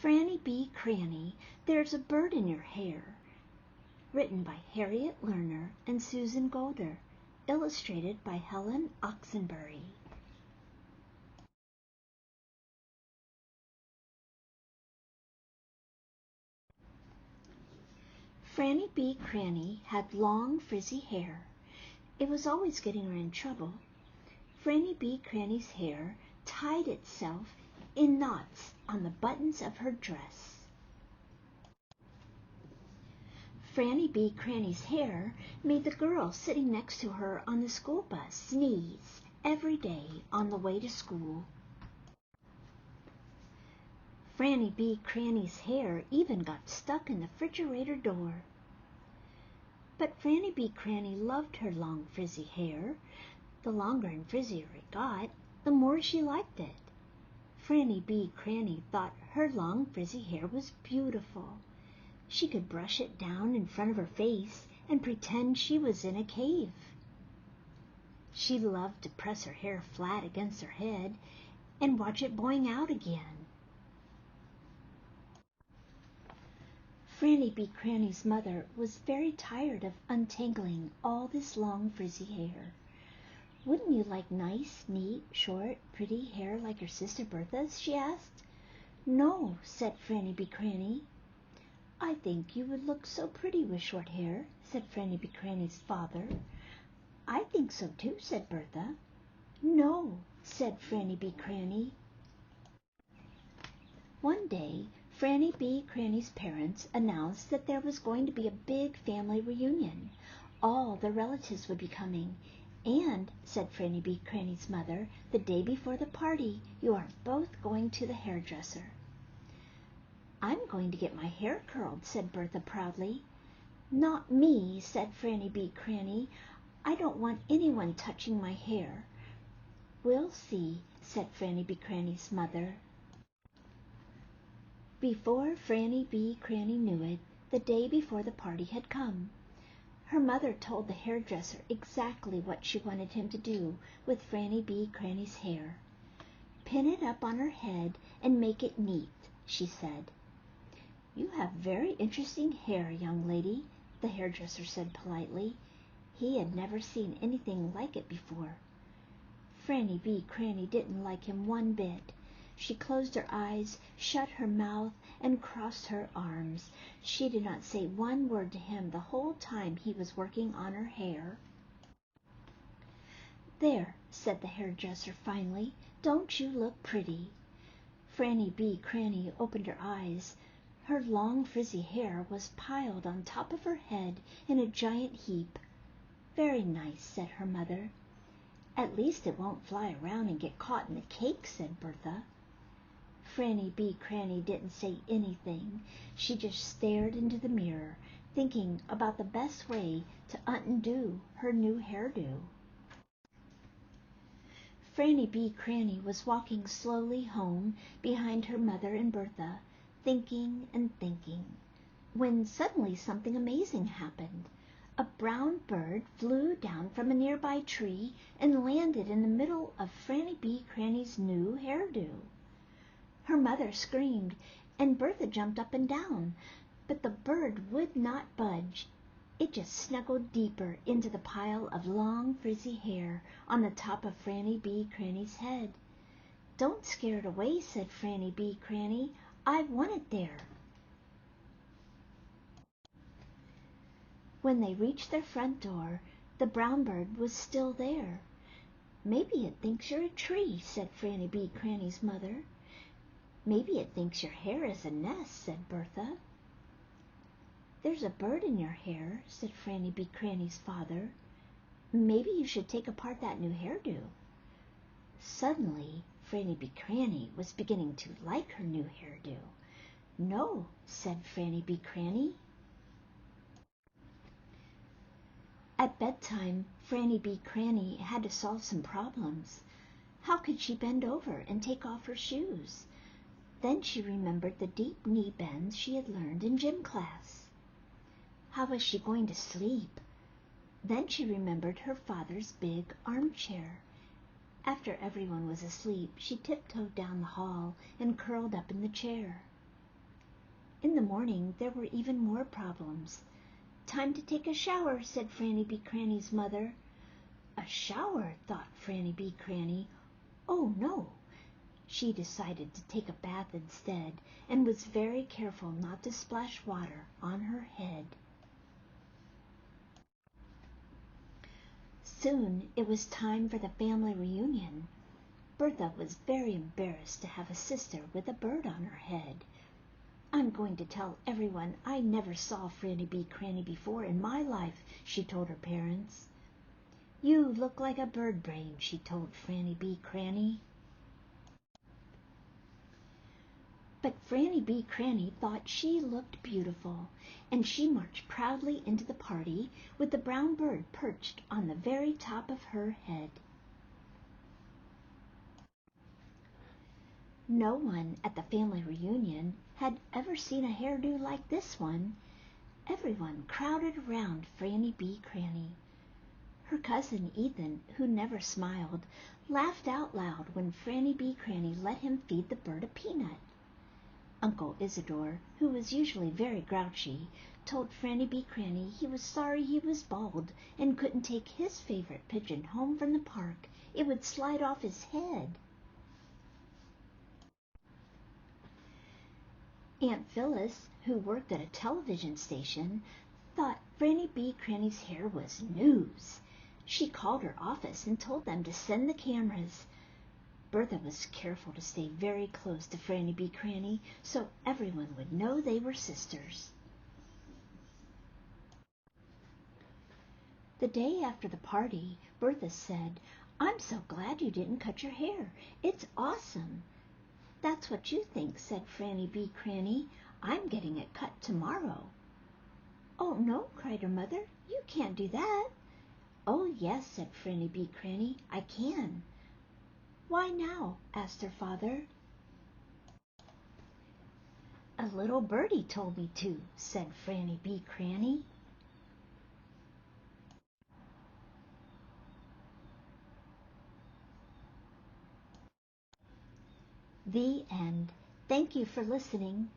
Franny B Kranny, There's a Bird in Your Hair. Written by Harriet, Lerner, and Susan Goldhor. Illustrated by Helen, Oxenbury. Franny B Kranny had long, frizzy hair. It was always getting her in trouble. Franny B Kranny's hair tied itself in knots on the buttons of her dress. Franny B Kranny's hair made the girl sitting next to her on the school bus sneeze every day on the way to school. Franny B Kranny's hair even got stuck in the refrigerator door. But Franny B Kranny loved her long frizzy hair. The longer and frizzier it got, the more she liked it. Franny B Kranny thought her long frizzy hair was beautiful. She could brush it down in front of her face and pretend she was in a cave. She loved to press her hair flat against her head and watch it blowing out again. Franny B Kranny's mother was very tired of untangling all this long frizzy hair. "Wouldn't you like nice, neat, short, pretty hair like your sister Bertha's?" she asked. "No," said Franny B Kranny. "I think you would look so pretty with short hair," said Franny B Kranny's father. "I think so too," said Bertha. "No," said Franny B Kranny. One day, Franny B Kranny's parents announced that there was going to be a big family reunion. All the relatives would be coming. "And," said Franny B Kranny's mother, "the day before the party, you are both going to the hairdresser." "I'm going to get my hair curled," said Bertha proudly. "Not me," said Franny B Kranny. "I don't want anyone touching my hair." "We'll see," said Franny B Kranny's mother. Before Franny B Kranny knew it, the day before the party had come. Her mother told the hairdresser exactly what she wanted him to do with Franny B Kranny's hair. "Pin it up on her head and make it neat," she said. "You have very interesting hair, young lady," the hairdresser said politely. He had never seen anything like it before. Franny B Kranny didn't like him one bit. She closed her eyes, shut her mouth, and crossed her arms. She did not say one word to him the whole time he was working on her hair. "There," said the hairdresser finally, "don't you look pretty?" Franny B Kranny opened her eyes. Her long frizzy hair was piled on top of her head in a giant heap. "Very nice," said her mother. "At least it won't fly around and get caught in the cake," said Bertha. Franny B Kranny didn't say anything. She just stared into the mirror, thinking about the best way to undo her new hairdo. Franny B Kranny was walking slowly home behind her mother and Bertha, thinking and thinking, when suddenly something amazing happened. A brown bird flew down from a nearby tree and landed in the middle of Franny B Kranny's new hairdo. Her mother screamed, and Bertha jumped up and down, but the bird would not budge. It just snuggled deeper into the pile of long frizzy hair on the top of Franny B Kranny's head. "Don't scare it away," said Franny B Kranny. "I want it there." When they reached their front door, the brown bird was still there. "Maybe it thinks you're a tree," said Franny B Kranny's mother. "Maybe it thinks your hair is a nest," said Bertha. "There's a bird in your hair," said Franny B Kranny's father. "Maybe you should take apart that new hairdo." Suddenly, Franny B Kranny was beginning to like her new hairdo. "No," said Franny B Kranny. At bedtime, Franny B Kranny had to solve some problems. How could she bend over and take off her shoes? Then she remembered the deep knee bends she had learned in gym class. How was she going to sleep? Then she remembered her father's big armchair. After everyone was asleep, she tiptoed down the hall and curled up in the chair. In the morning there were even more problems. "Time to take a shower," said Franny B Kranny's mother. A shower, thought Franny B Kranny. Oh no! She decided to take a bath instead, and was very careful not to splash water on her head. Soon it was time for the family reunion. Bertha was very embarrassed to have a sister with a bird on her head. "I'm going to tell everyone I never saw Franny B Kranny before in my life," she told her parents. "You look like a bird brain," she told Franny B Kranny. But Franny B Kranny thought she looked beautiful, and she marched proudly into the party with the brown bird perched on the very top of her head. No one at the family reunion had ever seen a hairdo like this one. Everyone crowded around Franny B Kranny. Her cousin Ethan, who never smiled, laughed out loud when Franny B Kranny let him feed the bird a peanut. Uncle Isidore, who was usually very grouchy, told Franny B Kranny he was sorry he was bald and couldn't take his favorite pigeon home from the park. It would slide off his head. Aunt Phyllis, who worked at a television station, thought Franny B Kranny's hair was news. She called her office and told them to send the cameras. Bertha was careful to stay very close to Franny B Kranny so everyone would know they were sisters. The day after the party, Bertha said, "I'm so glad you didn't cut your hair. It's awesome." "That's what you think," said Franny B Kranny. "I'm getting it cut tomorrow." "Oh no," cried her mother. "You can't do that." "Oh yes," said Franny B Kranny. "I can." "Why now?" asked her father. "A little birdie told me to," said Franny B Kranny. The end. Thank you for listening.